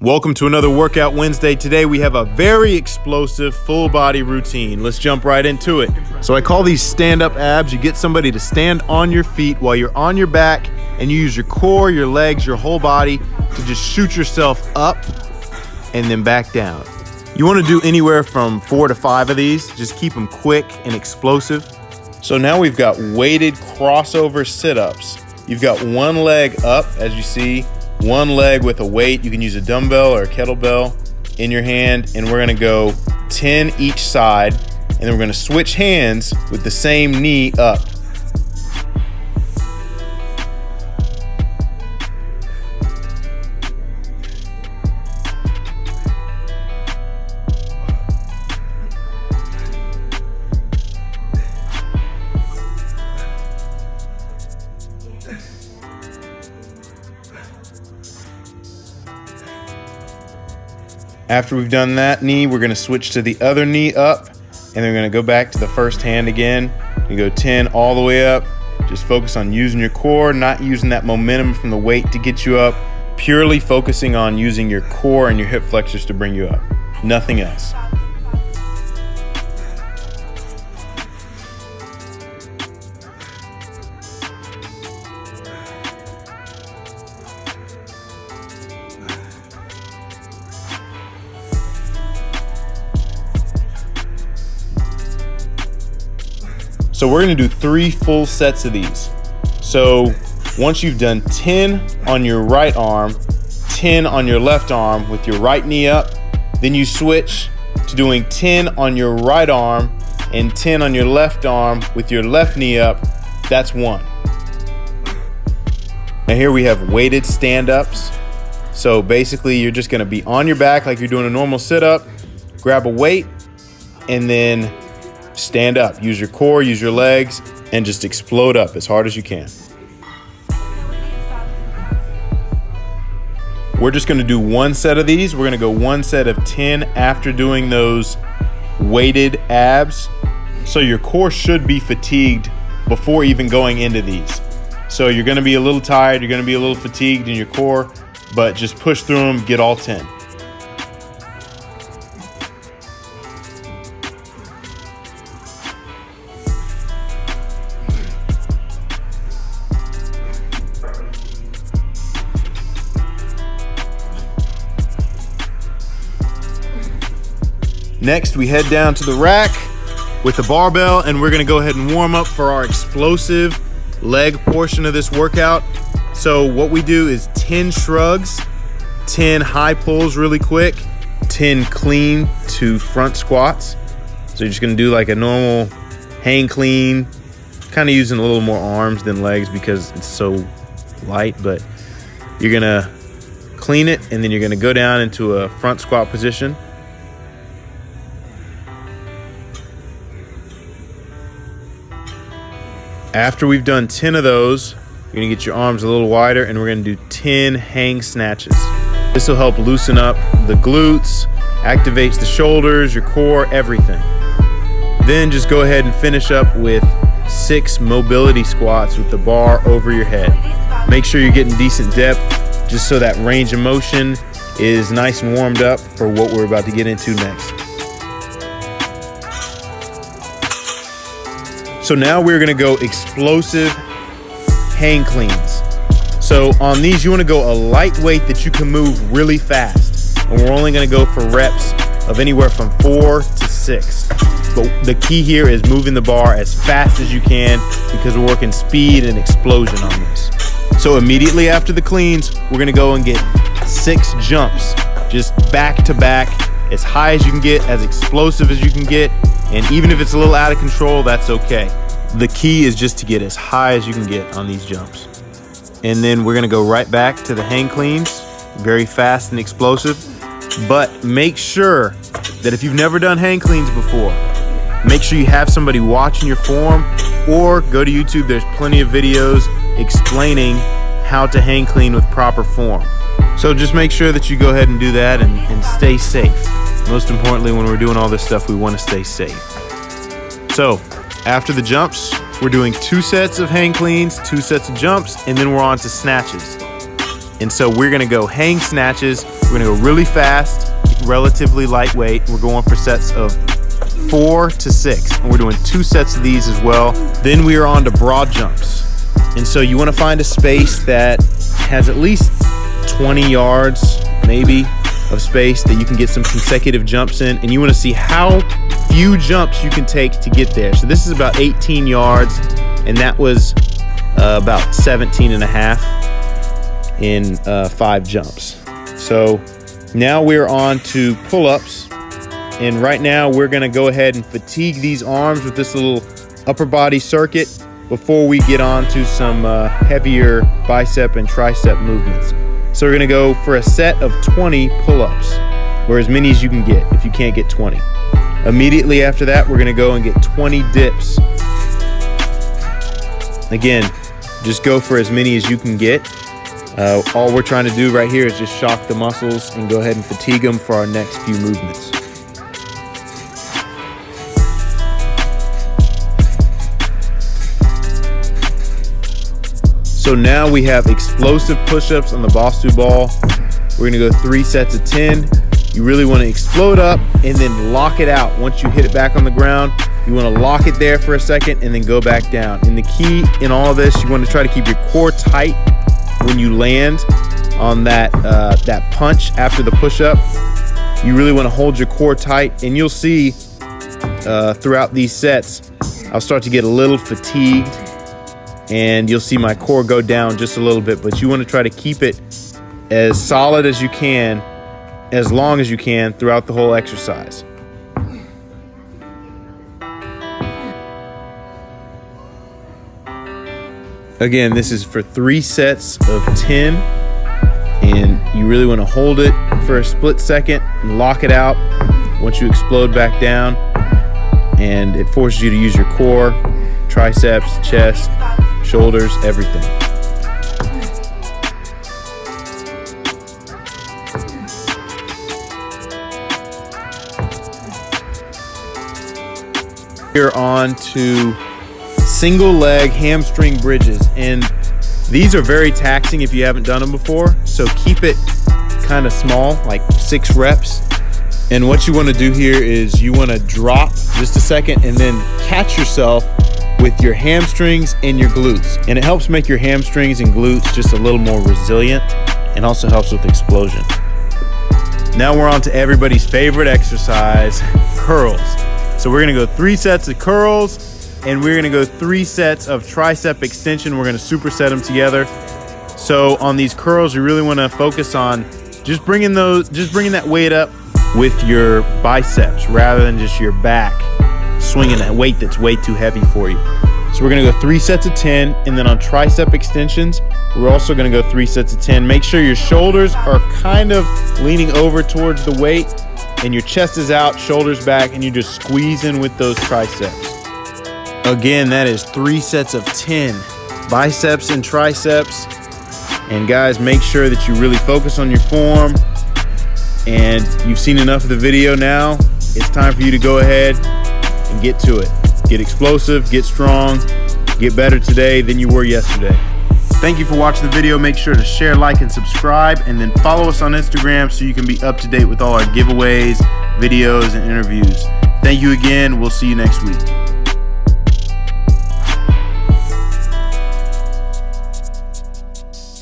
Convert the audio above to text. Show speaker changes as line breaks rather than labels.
Welcome to another Workout Wednesday. Today we have a very explosive full body routine. Let's jump right into it. So I call these stand-up abs. You get somebody to stand on your feet while you're on your back, and you use your core, your legs, your whole body to just shoot yourself up and then back down. You want to do anywhere from 4 to 5 of these. Just keep them quick and explosive. So now we've got weighted crossover sit-ups. You've got one leg up, as you see, one leg with a weight. You can use a dumbbell or a kettlebell in your hand, and we're gonna go 10 each side, and then we're gonna switch hands with the same knee up. After we've done that knee, we're gonna switch to the other knee up, and then we're gonna go back to the first hand again. You go 10 all the way up. Just focus on using your core, not using that momentum from the weight to get you up, purely focusing on using your core and your hip flexors to bring you up, nothing else. So we're gonna do 3 full sets of these. So once you've done 10 on your right arm, 10 on your left arm with your right knee up, then you switch to doing 10 on your right arm and 10 on your left arm with your left knee up. That's 1. Now here we have weighted stand-ups. So basically you're just gonna be on your back like you're doing a normal sit-up, grab a weight, and then stand up. Use your core, use your legs, and just explode up as hard as you can. We're just gonna do 1 set of these. We're gonna go 1 set of 10 after doing those weighted abs. So your core should be fatigued before even going into these. So you're gonna be a little tired, you're gonna be a little fatigued in your core, but just push through them, get all 10. Next, we head down to the rack with the barbell, and we're gonna go ahead and warm up for our explosive leg portion of this workout. So what we do is 10 shrugs, 10 high pulls really quick, 10 clean to front squats. So you're just gonna do like a normal hang clean, kind of using a little more arms than legs because it's so light, but you're gonna clean it, and then you're gonna go down into a front squat position. After we've done 10 of those, you're gonna get your arms a little wider, and we're gonna do 10 hang snatches. This will help loosen up the glutes, activates the shoulders, your core, everything. Then just go ahead and finish up with 6 mobility squats with the bar over your head. Make sure you're getting decent depth, just so that range of motion is nice and warmed up for what we're about to get into next. So now we're gonna go explosive hang cleans. So on these, you wanna go a light weight that you can move really fast. And we're only gonna go for reps of anywhere from 4 to 6. But the key here is moving the bar as fast as you can because we're working speed and explosion on this. So immediately after the cleans, we're gonna go and get 6 jumps, just back to back, as high as you can get, as explosive as you can get. And even if it's a little out of control, that's okay. The key is just to get as high as you can get on these jumps. And then we're gonna go right back to the hang cleans, very fast and explosive. But make sure that if you've never done hang cleans before, make sure you have somebody watching your form, or go to YouTube. There's plenty of videos explaining how to hang clean with proper form. So just make sure that you go ahead and do that and stay safe. Most importantly, when we're doing all this stuff, we want to stay safe. So after the jumps, we're doing 2 sets of hang cleans, 2 sets of jumps, and then we're on to snatches. And so we're gonna go hang snatches. We're gonna go really fast, relatively lightweight. We're going for sets of 4 to 6. And we're doing 2 sets of these as well. Then we are on to broad jumps. And so you wanna find a space that has at least 20 yards, maybe, of space that you can get some consecutive jumps in. And you wanna see how few jumps you can take to get there. So this is about 18 yards, and that was about 17 and a half in 5 jumps. So now we're on to pull-ups, and right now we're gonna go ahead and fatigue these arms with this little upper body circuit before we get on to some heavier bicep and tricep movements. So we're gonna go for a set of 20 pull-ups, or as many as you can get if you can't get 20. Immediately after that, we're gonna go and get 20 dips. Again, just go for as many as you can get. All we're trying to do right here is just shock the muscles and go ahead and fatigue them for our next few movements. So now we have explosive push-ups on the Bosu ball. We're gonna go 3 sets of 10. You really wanna explode up and then lock it out. Once you hit it back on the ground, you wanna lock it there for a second and then go back down. And the key in all of this, you wanna try to keep your core tight when you land on that punch after the push-up. You really wanna hold your core tight, and you'll see throughout these sets, I'll start to get a little fatigued, and you'll see my core go down just a little bit, but you wanna try to keep it as solid as you can, as long as you can throughout the whole exercise. Again, this is for 3 sets of 10, and you really wanna hold it for a split second and lock it out once you explode back down, and it forces you to use your core, triceps, chest, shoulders, everything. We're on to single leg hamstring bridges, and these are very taxing if you haven't done them before, so keep it kind of small, like 6 reps. And what you want to do here is you want to drop just a second and then catch yourself with your hamstrings and your glutes, and it helps make your hamstrings and glutes just a little more resilient, and also helps with explosion. Now we're on to everybody's favorite exercise, curls. So we're gonna go 3 sets of curls, and we're gonna go 3 sets of tricep extension. We're gonna superset them together. So on these curls, you really wanna focus on just bringing that weight up with your biceps rather than just your back, swinging that weight that's way too heavy for you. So we're gonna go 3 sets of 10, and then on tricep extensions, we're also gonna go 3 sets of 10. Make sure your shoulders are kind of leaning over towards the weight, and your chest is out, shoulders back, and you're just squeezing with those triceps. Again, that is 3 sets of 10, biceps and triceps. And guys, make sure that you really focus on your form. And you've seen enough of the video now. It's time for you to go ahead and get to it. Get explosive, get strong, get better today than you were yesterday. Thank you for watching the video. Make sure to share, like, and subscribe, and then follow us on Instagram so you can be up to date with all our giveaways, videos, and interviews. Thank you again. We'll see you next week.